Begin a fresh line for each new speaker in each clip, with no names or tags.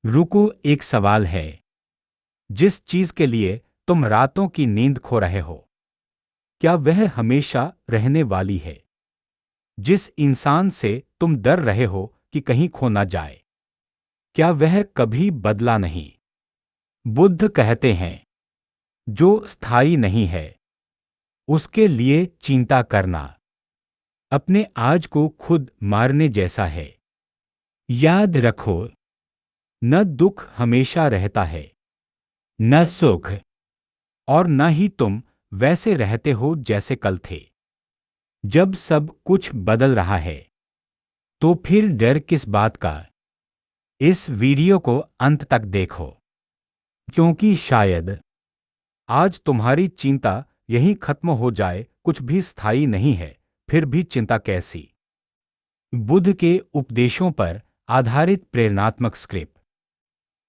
रुको, एक सवाल है। जिस चीज के लिए तुम रातों की नींद खो रहे हो, क्या वह हमेशा रहने वाली है? जिस इंसान से तुम डर रहे हो कि कहीं खो ना जाए, क्या वह कभी बदला नहीं? बुद्ध कहते हैं, जो स्थायी नहीं है उसके लिए चिंता करना अपने आज को खुद मारने जैसा है। याद रखो, न दुख हमेशा रहता है, न सुख, और न ही तुम वैसे रहते हो जैसे कल थे। जब सब कुछ बदल रहा है, तो फिर डर किस बात का? इस वीडियो को अंत तक देखो, क्योंकि शायद आज तुम्हारी चिंता यहीं खत्म हो जाए। कुछ भी स्थायी नहीं है, फिर भी चिंता कैसी? बुद्ध के उपदेशों पर आधारित प्रेरणात्मक स्क्रिप्ट।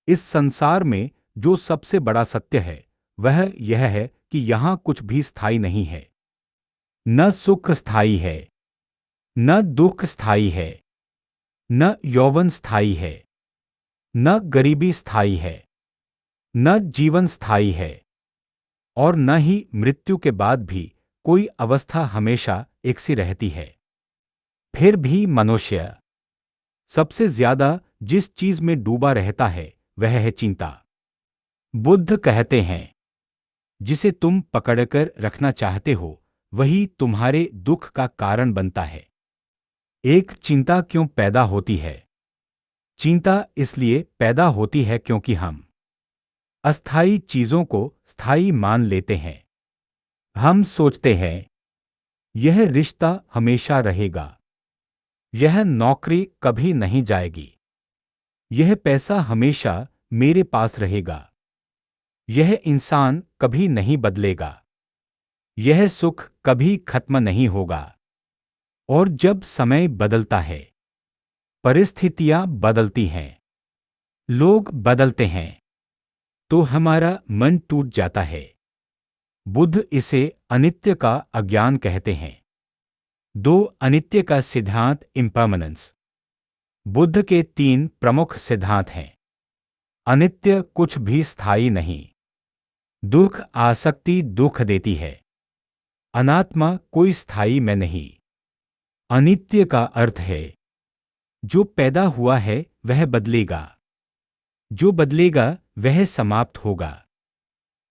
इस संसार में जो सबसे बड़ा सत्य है वह यह है कि यहां कुछ भी स्थायी नहीं है। न सुख स्थायी है, न दुख स्थायी है, न यौवन स्थायी है, न गरीबी स्थायी है, न जीवन स्थायी है, और न ही मृत्यु के बाद भी कोई अवस्था हमेशा एक सी रहती है। फिर भी मनुष्य सबसे ज्यादा जिस चीज में डूबा रहता है वह है चिंता। बुद्ध कहते हैं, जिसे तुम पकड़कर रखना चाहते हो वही तुम्हारे दुख का कारण बनता है। एक चिंता क्यों पैदा होती है? चिंता इसलिए पैदा होती है क्योंकि हम अस्थायी चीजों को स्थायी मान लेते हैं। हम सोचते हैं, यह रिश्ता हमेशा रहेगा, यह नौकरी कभी नहीं जाएगी, यह पैसा हमेशा मेरे पास रहेगा, यह इंसान कभी नहीं बदलेगा, यह सुख कभी खत्म नहीं होगा। और जब समय बदलता है, परिस्थितियां बदलती हैं, लोग बदलते हैं, तो हमारा मन टूट जाता है। बुद्ध इसे अनित्य का अज्ञान कहते हैं। दो अनित्य का सिद्धांत इम्पर्मनेंस। बुद्ध के तीन प्रमुख सिद्धांत हैं। अनित्य कुछ भी स्थायी नहीं। दुख आसक्ति दुख देती है। अनात्मा कोई स्थायी मैं नहीं। अनित्य का अर्थ है, जो पैदा हुआ है वह बदलेगा, जो बदलेगा वह समाप्त होगा।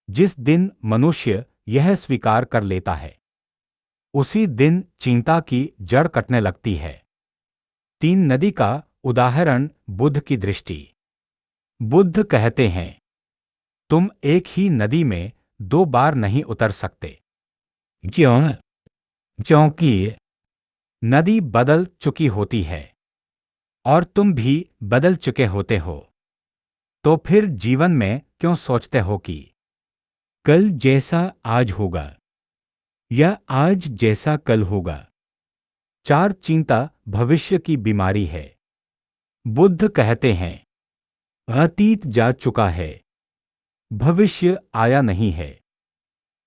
जिस दिन मनुष्य यह स्वीकार कर लेता है, उसी दिन चिंता की जड़ कटने लगती है। तीन नदी का उदाहरण बुद्ध की दृष्टि। बुद्ध कहते हैं, तुम एक ही नदी में दो बार नहीं उतर सकते। क्यों? क्योंकि नदी बदल चुकी होती है और तुम भी बदल चुके होते हो। तो फिर जीवन में क्यों सोचते हो कि कल जैसा आज होगा या आज जैसा कल होगा? चार, चिंता भविष्य की बीमारी है। बुद्ध कहते हैं, अतीत जा चुका है, भविष्य आया नहीं है,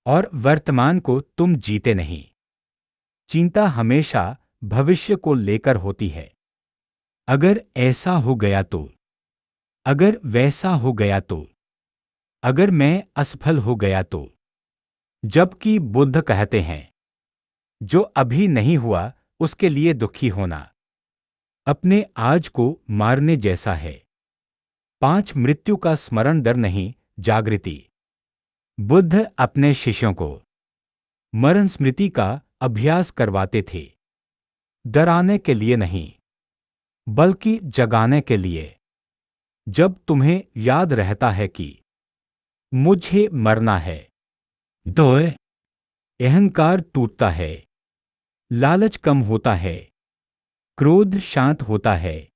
और वर्तमान को तुम जीते नहीं। चिंता हमेशा भविष्य को लेकर होती है। अगर ऐसा हो गया तो, अगर वैसा हो गया तो, अगर मैं असफल हो गया तो। जबकि बुद्ध कहते हैं, जो अभी नहीं हुआ उसके लिए दुखी होना अपने आज को मारने जैसा है। 5, मृत्यु का स्मरण डर नहीं, जागृति। बुद्ध अपने शिष्यों को मरण स्मृति का अभ्यास करवाते थे, डराने के लिए नहीं, बल्कि जगाने के लिए। जब तुम्हें याद रहता है कि मुझे मरना है, तो अहंकार टूटता है, लालच कम होता है, क्रोध शांत होता है,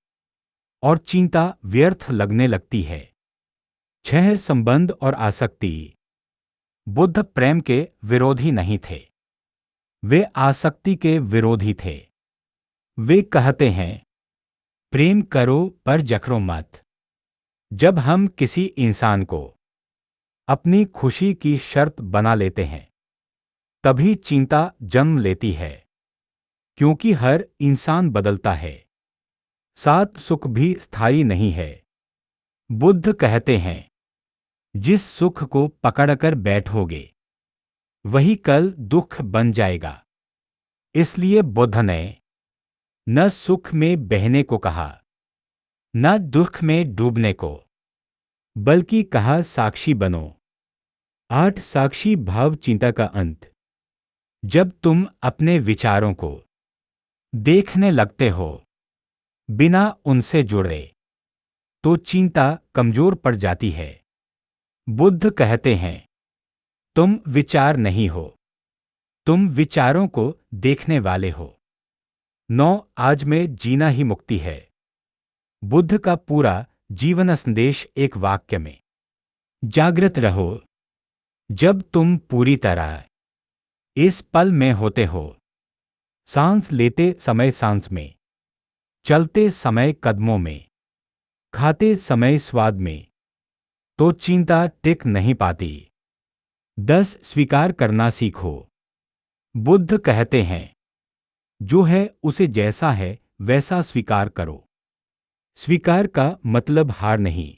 और चिंता व्यर्थ लगने लगती है। 6, संबंध और आसक्ति। बुद्ध प्रेम के विरोधी नहीं थे, वे आसक्ति के विरोधी थे। वे कहते हैं, प्रेम करो पर जखरो मत। जब हम किसी इंसान को अपनी खुशी की शर्त बना लेते हैं, तभी चिंता जन्म लेती है, क्योंकि हर इंसान बदलता है। 7, सुख भी स्थायी नहीं है। बुद्ध कहते हैं, जिस सुख को पकड़कर बैठोगे वही कल दुख बन जाएगा। इसलिए बुद्ध ने न सुख में बहने को कहा, न दुख में डूबने को, बल्कि कहा साक्षी बनो। 8 साक्षी भाव चिंता का अंत। जब तुम अपने विचारों को देखने लगते हो बिना उनसे जुड़े, तो चिंता कमजोर पड़ जाती है। बुद्ध कहते हैं, तुम विचार नहीं हो, तुम विचारों को देखने वाले हो। 9 आज में जीना ही मुक्ति है। बुद्ध का पूरा जीवन संदेश एक वाक्य में, जागृत रहो। जब तुम पूरी तरह इस पल में होते हो, सांस लेते समय सांस में, चलते समय कदमों में, खाते समय स्वाद में, तो चिंता टिक नहीं पाती। 10 स्वीकार करना सीखो। बुद्ध कहते हैं, जो है उसे जैसा है वैसा स्वीकार करो। स्वीकार का मतलब हार नहीं,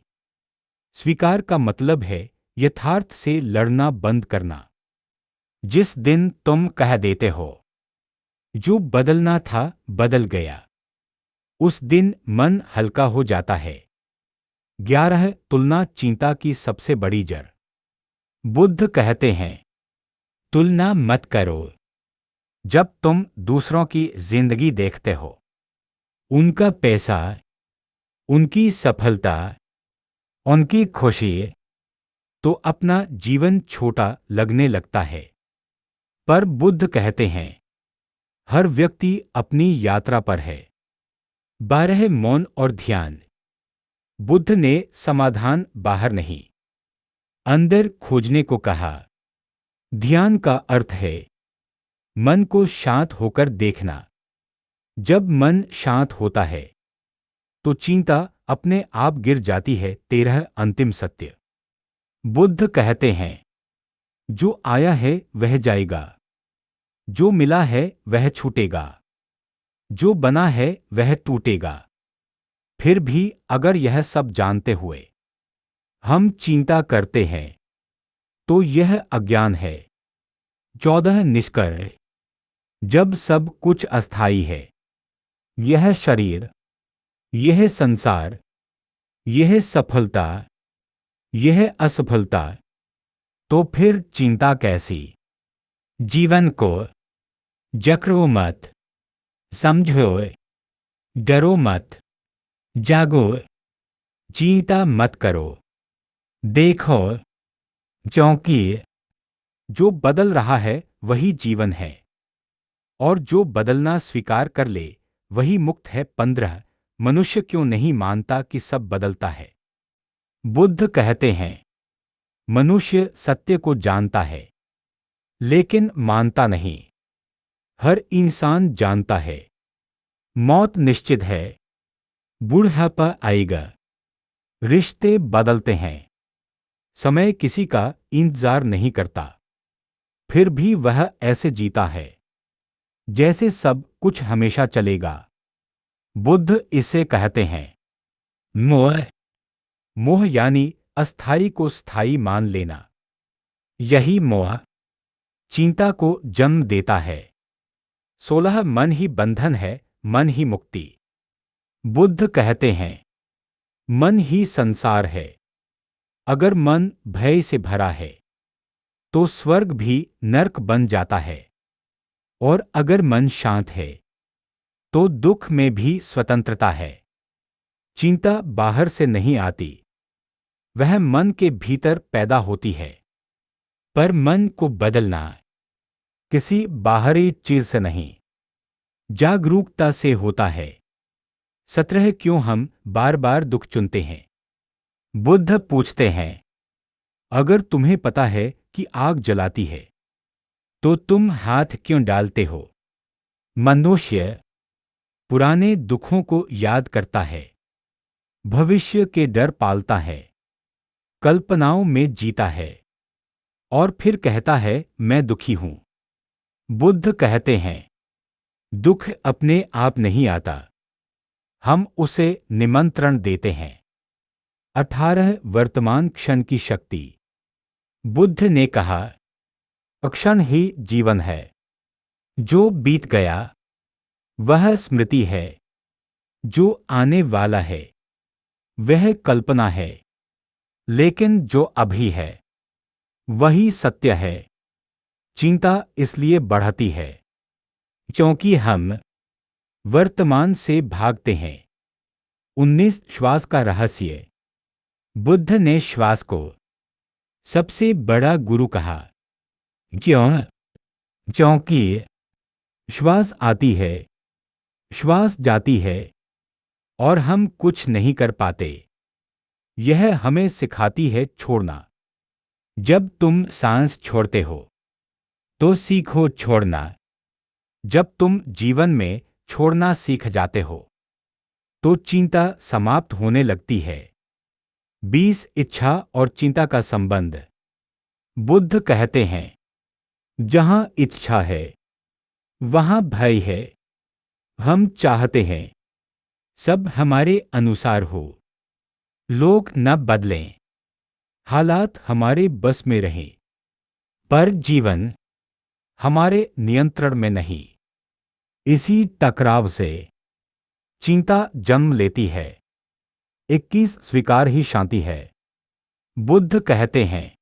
स्वीकार का मतलब है यथार्थ से लड़ना बंद करना। जिस दिन तुम कह देते हो, जो बदलना था बदल गया, उस दिन मन हल्का हो जाता है। 11 तुलना चिंता की सबसे बड़ी जड़। बुद्ध कहते हैं, तुलना मत करो। जब तुम दूसरों की जिंदगी देखते हो, उनका पैसा, उनकी सफलता, उनकी खुशी, तो अपना जीवन छोटा लगने लगता है। पर बुद्ध कहते हैं, हर व्यक्ति अपनी यात्रा पर है। 12 मौन और ध्यान। बुद्ध ने समाधान बाहर नहीं, अंदर खोजने को कहा। ध्यान का अर्थ है मन को शांत होकर देखना। जब मन शांत होता है, तो चिंता अपने आप गिर जाती है। 13 अंतिम सत्य। बुद्ध कहते हैं, जो आया है वह जाएगा, जो मिला है वह छूटेगा, जो बना है वह टूटेगा। फिर भी अगर यह सब जानते हुए हम चिंता करते हैं, तो यह अज्ञान है। 14 निष्कर्ष। जब सब कुछ अस्थायी है, यह शरीर, यह संसार, यह सफलता, यह असफलता, तो फिर चिंता कैसी? जीवन को जकड़ो मत, समझो, डरो मत, जागो, चिंता मत करो, देखो, क्योंकि जो बदल रहा है वही जीवन है, और जो बदलना स्वीकार कर ले वही मुक्त है। 15 मनुष्य क्यों नहीं मानता कि सब बदलता है? बुद्ध कहते हैं, मनुष्य सत्य को जानता है, लेकिन मानता नहीं। हर इंसान जानता है, मौत निश्चित है, बुढ़ापा आएगा, रिश्ते बदलते हैं, समय किसी का इंतजार नहीं करता, फिर भी वह ऐसे जीता है जैसे सब कुछ हमेशा चलेगा। बुद्ध इसे कहते हैं, मोह। मोह यानी अस्थायी को स्थायी मान लेना। यही मोह चिंता को जन्म देता है। 16 मन ही बंधन है, मन ही मुक्ति। बुद्ध कहते हैं, मन ही संसार है। अगर मन भय से भरा है, तो स्वर्ग भी नरक बन जाता है, और अगर मन शांत है, तो दुख में भी स्वतंत्रता है। चिंता बाहर से नहीं आती, वह मन के भीतर पैदा होती है। पर मन को बदलना किसी बाहरी चीज से नहीं, जागरूकता से होता है। 17 क्यों हम बार बार दुख चुनते हैं? बुद्ध पूछते हैं, अगर तुम्हें पता है कि आग जलाती है, तो तुम हाथ क्यों डालते हो? मनुष्य पुराने दुखों को याद करता है, भविष्य के डर पालता है, कल्पनाओं में जीता है, और फिर कहता है, मैं दुखी हूं। बुद्ध कहते हैं, दुख अपने आप नहीं आता, हम उसे निमंत्रण देते हैं। 18 वर्तमान क्षण की शक्ति। बुद्ध ने कहा, क्षण ही जीवन है। जो बीत गया वह स्मृति है, जो आने वाला है वह कल्पना है, लेकिन जो अभी है वही सत्य है। चिंता इसलिए बढ़ती है क्योंकि हम वर्तमान से भागते हैं। 19 श्वास का रहस्य। बुद्ध ने श्वास को सबसे बड़ा गुरु कहा। क्यों? क्योंकि श्वास आती है, श्वास जाती है और हम कुछ नहीं कर पाते। यह हमें सिखाती है छोड़ना। जब तुम सांस छोड़ते हो तो सीखो छोड़ना। जब तुम जीवन में छोड़ना सीख जाते हो तो चिंता समाप्त होने लगती है। 20 इच्छा और चिंता का संबंध। बुद्ध कहते हैं, जहां इच्छा है वहां भय है। हम चाहते हैं सब हमारे अनुसार हो, लोग न बदलें, हालात हमारे बस में रहें, पर जीवन हमारे नियंत्रण में नहीं। इसी टकराव से चिंता जन्म लेती है। 21 स्वीकार ही शांति है। बुद्ध कहते हैं,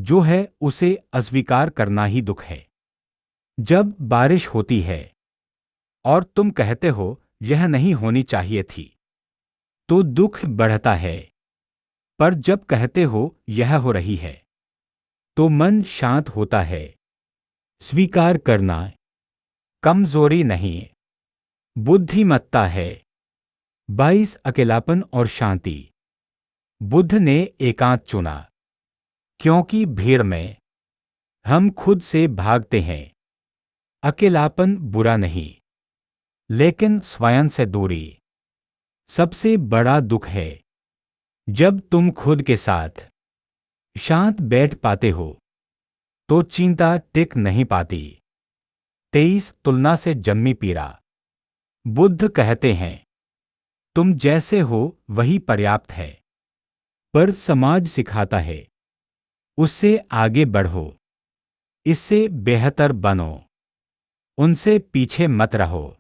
जो है उसे अस्वीकार करना ही दुख है। जब बारिश होती है और तुम कहते हो यह नहीं होनी चाहिए थी, तो दुख बढ़ता है। पर जब कहते हो यह हो रही है, तो मन शांत होता है। स्वीकार करना कमजोरी नहीं, बुद्धिमत्ता है। 22 अकेलापन और शांति। बुद्ध ने एकांत चुना क्योंकि भीड़ में हम खुद से भागते हैं। अकेलापन बुरा नहीं, लेकिन स्वयं से दूरी सबसे बड़ा दुख है। जब तुम खुद के साथ शांत बैठ पाते हो तो चिंता टिक नहीं पाती। 23 तुलना से जन्मी पीड़ा। बुद्ध कहते हैं, तुम जैसे हो वही पर्याप्त है, पर समाज सिखाता है उससे आगे बढ़ो, इससे बेहतर बनो, उनसे पीछे मत रहो।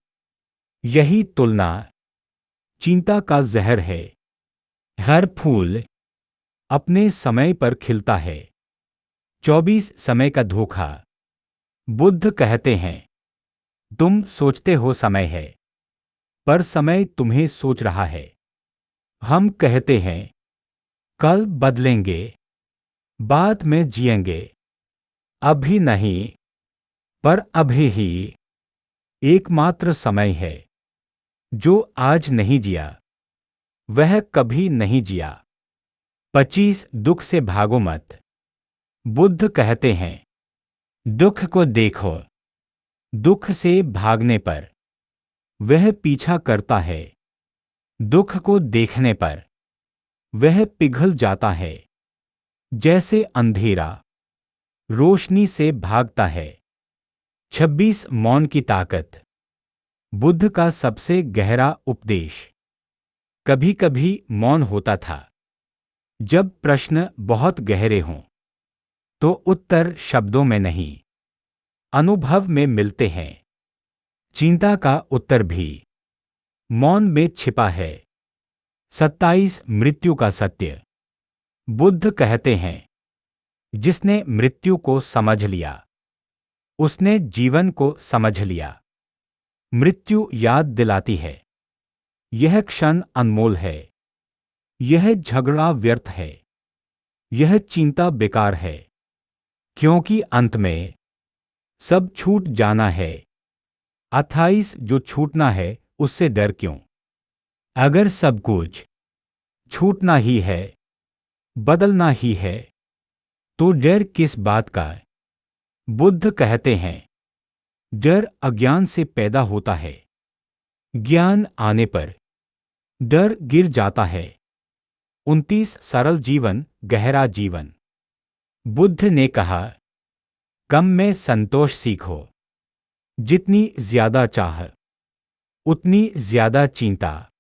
यही तुलना चिंता का जहर है। हर फूल अपने समय पर खिलता है। 24 समय का धोखा। बुद्ध कहते हैं, तुम सोचते हो समय है, पर समय तुम्हें सोच रहा है। हम कहते हैं कल बदलेंगे, बाद में जिएंगे, अभी नहीं, पर अभी ही एकमात्र समय है। जो आज नहीं जिया वह कभी नहीं जिया। 25 दुख से भागो मत। बुद्ध कहते हैं, दुख को देखो, दुख से भागने पर वह पीछा करता है, दुख को देखने पर वह पिघल जाता है। जैसे अंधेरा रोशनी से भागता है। 26 मौन की ताकत। बुद्ध का सबसे गहरा उपदेश। कभी कभी मौन होता था जब प्रश्न बहुत गहरे हों, तो उत्तर शब्दों में नहीं, अनुभव में मिलते हैं। चिंता का उत्तर भी मौन में छिपा है। 27 मृत्यु का सत्य। बुद्ध कहते हैं, जिसने मृत्यु को समझ लिया उसने जीवन को समझ लिया। मृत्यु याद दिलाती है, यह क्षण अनमोल है, यह झगड़ा व्यर्थ है, यह चिंता बेकार है, क्योंकि अंत में सब छूट जाना है। 28 जो छूटना है उससे डर क्यों? अगर सब कुछ छूटना ही है, बदलना ही है, तो डर किस बात का? बुद्ध कहते हैं, डर अज्ञान से पैदा होता है, ज्ञान आने पर डर गिर जाता है। 29 सरल जीवन गहरा जीवन। बुद्ध ने कहा, कम में संतोष सीखो। जितनी ज्यादा चाह उतनी ज्यादा चिंता।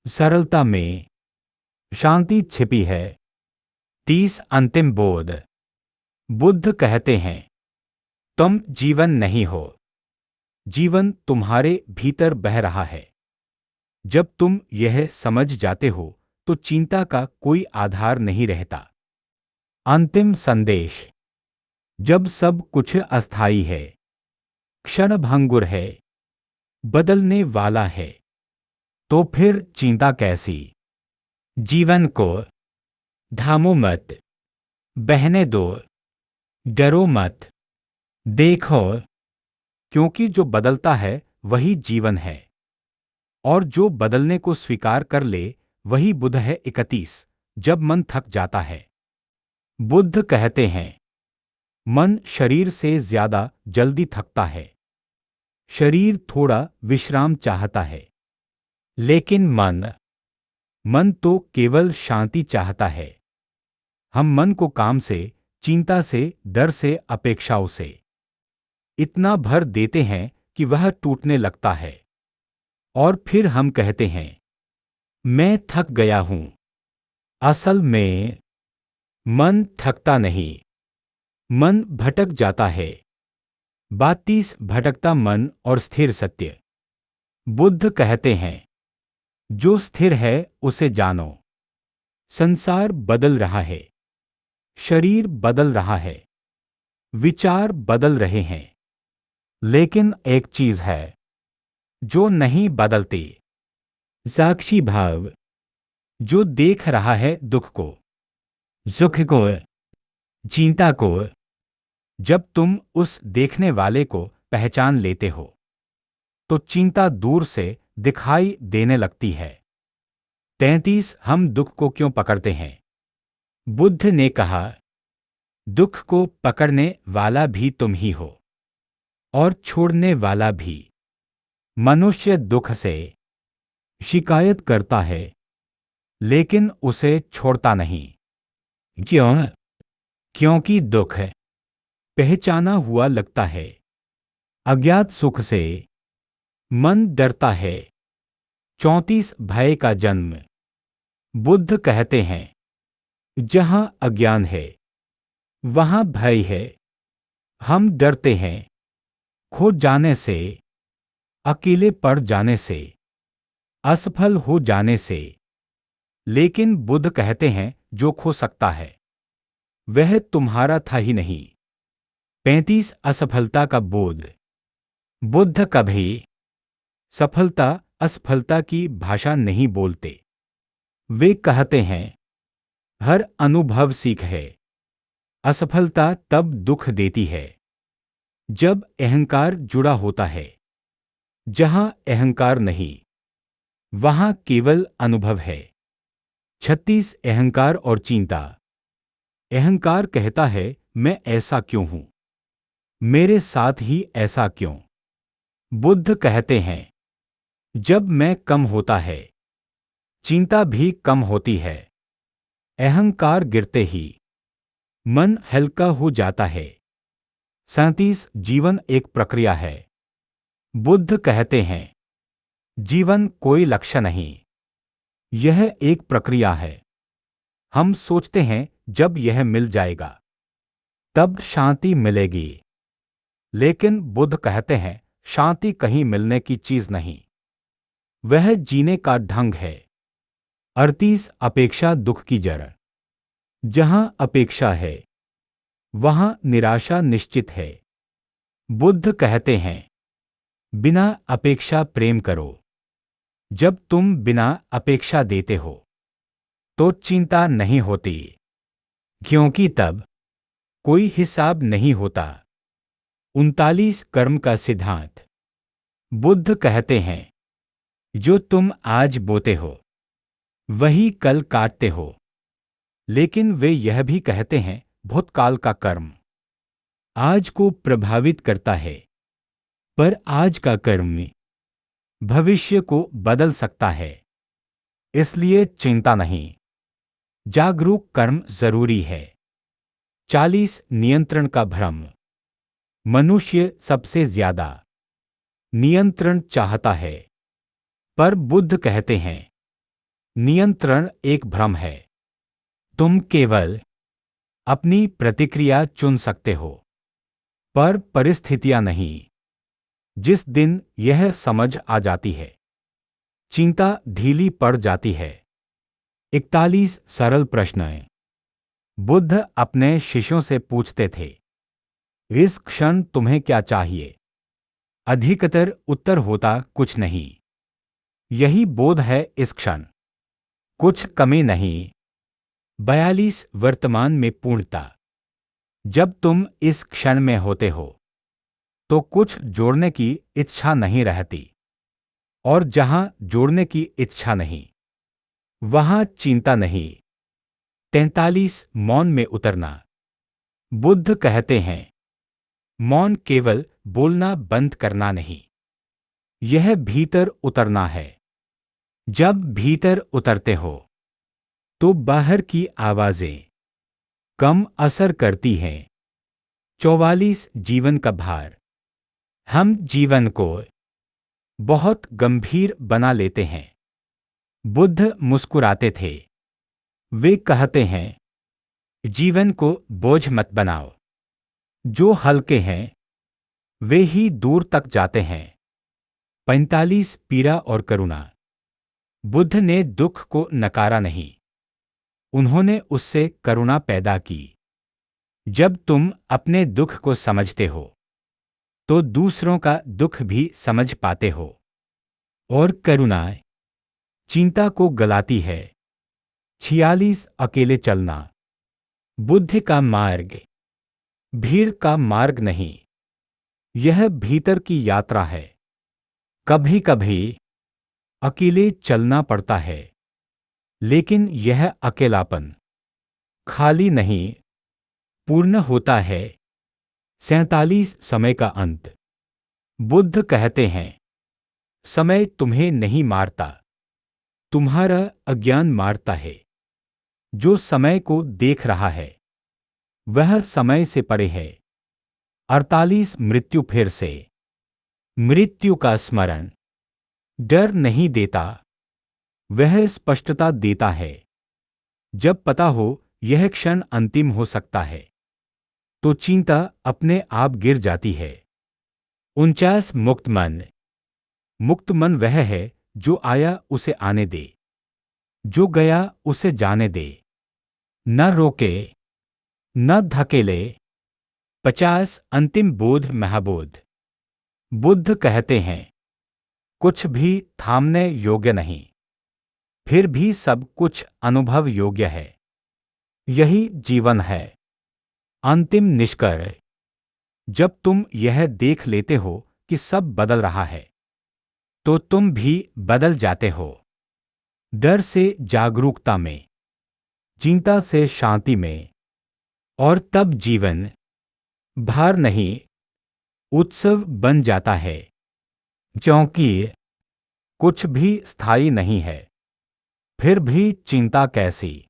सरलता में शांति छिपी है। 30 अंतिम बोध। बुद्ध कहते हैं, तुम जीवन नहीं हो, जीवन तुम्हारे भीतर बह रहा है। जब तुम यह समझ जाते हो तो चिंता का कोई आधार नहीं रहता। अंतिम संदेश। जब सब कुछ अस्थायी है, क्षणभंगुर है, बदलने वाला है, तो फिर चिंता कैसी? जीवन को थामो मत, बहने दो, डरो मत, देखो, क्योंकि जो बदलता है वही जीवन है, और जो बदलने को स्वीकार कर ले वही बुद्ध है। 31। जब मन थक जाता है। बुद्ध कहते हैं, मन शरीर से ज्यादा जल्दी थकता है। शरीर थोड़ा विश्राम चाहता है, लेकिन मन तो केवल शांति चाहता है। हम मन को काम से, चिंता से, डर से, अपेक्षाओं से इतना भर देते हैं कि वह टूटने लगता है, और फिर हम कहते हैं, मैं थक गया हूं। असल में मन थकता नहीं, मन भटक जाता है। 32 भटकता मन और स्थिर सत्य। बुद्ध कहते हैं, जो स्थिर है उसे जानो। संसार बदल रहा है, शरीर बदल रहा है, विचार बदल रहे हैं, लेकिन एक चीज है जो नहीं बदलती, साक्षी भाव। जो देख रहा है दुख को, सुख को, चिंता को। जब तुम उस देखने वाले को पहचान लेते हो तो चिंता दूर से दिखाई देने लगती है। 33 हम दुख को क्यों पकड़ते हैं? बुद्ध ने कहा, दुख को पकड़ने वाला भी तुम ही हो और छोड़ने वाला भी। मनुष्य दुख से शिकायत करता है, लेकिन उसे छोड़ता नहीं। क्यों? क्योंकि दुख पहचाना हुआ लगता है। अज्ञात सुख से मन डरता है। 34 भय का जन्म। बुद्ध कहते हैं, जहां अज्ञान है वहां भय है। हम डरते हैं खो जाने से, अकेले पड़ जाने से, असफल हो जाने से। लेकिन बुद्ध कहते हैं, जो खो सकता है वह तुम्हारा था ही नहीं। 35 असफलता का बोध। बुद्ध कभी सफलता असफलता की भाषा नहीं बोलते। वे कहते हैं, हर अनुभव सीख है। असफलता तब दुख देती है जब अहंकार जुड़ा होता है। जहां अहंकार नहीं, वहां केवल अनुभव है। 36 अहंकार और चिंता। अहंकार कहता है, मैं ऐसा क्यों हूं, मेरे साथ ही ऐसा क्यों। बुद्ध कहते हैं, जब मैं कम होता है चिंता भी कम होती है। अहंकार गिरते ही मन हल्का हो जाता है। 37 जीवन एक प्रक्रिया है। बुद्ध कहते हैं, जीवन कोई लक्ष्य नहीं, यह एक प्रक्रिया है। हम सोचते हैं जब यह मिल जाएगा तब शांति मिलेगी, लेकिन बुद्ध कहते हैं, शांति कहीं मिलने की चीज नहीं, वह जीने का ढंग है। 38 अपेक्षा दुख की जड़। जहां अपेक्षा है वहां निराशा निश्चित है। बुद्ध कहते हैं, बिना अपेक्षा प्रेम करो। जब तुम बिना अपेक्षा देते हो तो चिंता नहीं होती, क्योंकि तब कोई हिसाब नहीं होता। 39 कर्म का सिद्धांत। बुद्ध कहते हैं, जो तुम आज बोते हो वही कल काटते हो। लेकिन वे यह भी कहते हैं, भूतकाल का कर्म आज को प्रभावित करता है, पर आज का कर्म भविष्य को बदल सकता है। इसलिए चिंता नहीं, जागरूक कर्म जरूरी है। 40 नियंत्रण का भ्रम। मनुष्य सबसे ज्यादा नियंत्रण चाहता है, पर बुद्ध कहते हैं, नियंत्रण एक भ्रम है। तुम केवल अपनी प्रतिक्रिया चुन सकते हो, पर परिस्थितियां नहीं। जिस दिन यह समझ आ जाती है, चिंता ढीली पड़ जाती है। 41 सरल प्रश्न हैं। बुद्ध अपने शिष्यों से पूछते थे, इस क्षण तुम्हें क्या चाहिए? अधिकतर उत्तर होता कुछ नहीं। यही बोध है इस क्षण। कुछ कमी नहीं। 42 वर्तमान में पूर्णता। जब तुम इस क्षण में होते हो, तो कुछ जोड़ने की इच्छा नहीं रहती, और जहां जोड़ने की इच्छा नहीं, वहां चिंता नहीं। 43 मौन में उतरना। बुद्ध कहते हैं, मौन केवल बोलना बंद करना नहीं, यह भीतर उतरना है। जब भीतर उतरते हो, तो बाहर की आवाजें कम असर करती हैं। 44 जीवन का भार। हम जीवन को बहुत गंभीर बना लेते हैं। बुद्ध मुस्कुराते थे। वे कहते हैं, जीवन को बोझ मत बनाओ। जो हल्के हैं, वे ही दूर तक जाते हैं। 45 पीड़ा और करुणा। बुद्ध ने दुख को नकारा नहीं, उन्होंने उससे करुणा पैदा की। जब तुम अपने दुख को समझते हो, तो दूसरों का दुख भी समझ पाते हो। और करुणा चिंता को गलाती है। 46 अकेले चलना। बुद्ध का मार्ग भीड़ का मार्ग नहीं, यह भीतर की यात्रा है। कभी कभी अकेले चलना पड़ता है, लेकिन यह अकेलापन खाली नहीं, पूर्ण होता है। 47 समय का अंत। बुद्ध कहते हैं, समय तुम्हें नहीं मारता, तुम्हारा अज्ञान मारता है। जो समय को देख रहा है, वह समय से परे है। 48 मृत्यु फिर से। मृत्यु का स्मरण डर नहीं देता, वह स्पष्टता देता है। जब पता हो यह क्षण अंतिम हो सकता है, तो चिंता अपने आप गिर जाती है। 49 मुक्त मन। मुक्त मन वह है जो आया उसे आने दे, जो गया उसे जाने दे, न रोके न धकेले। 50 अंतिम बोध महाबोध। बुद्ध कहते हैं, कुछ भी थामने योग्य नहीं, फिर भी सब कुछ अनुभव योग्य है। यही जीवन है। अंतिम निष्कर्ष। जब तुम यह देख लेते हो कि सब बदल रहा है, तो तुम भी बदल जाते हो। डर से जागरूकता में, चिंता से शांति में, और तब जीवन भार नहीं, उत्सव बन जाता है। क्योंकि कुछ भी स्थायी नहीं है, फिर भी चिंता कैसी।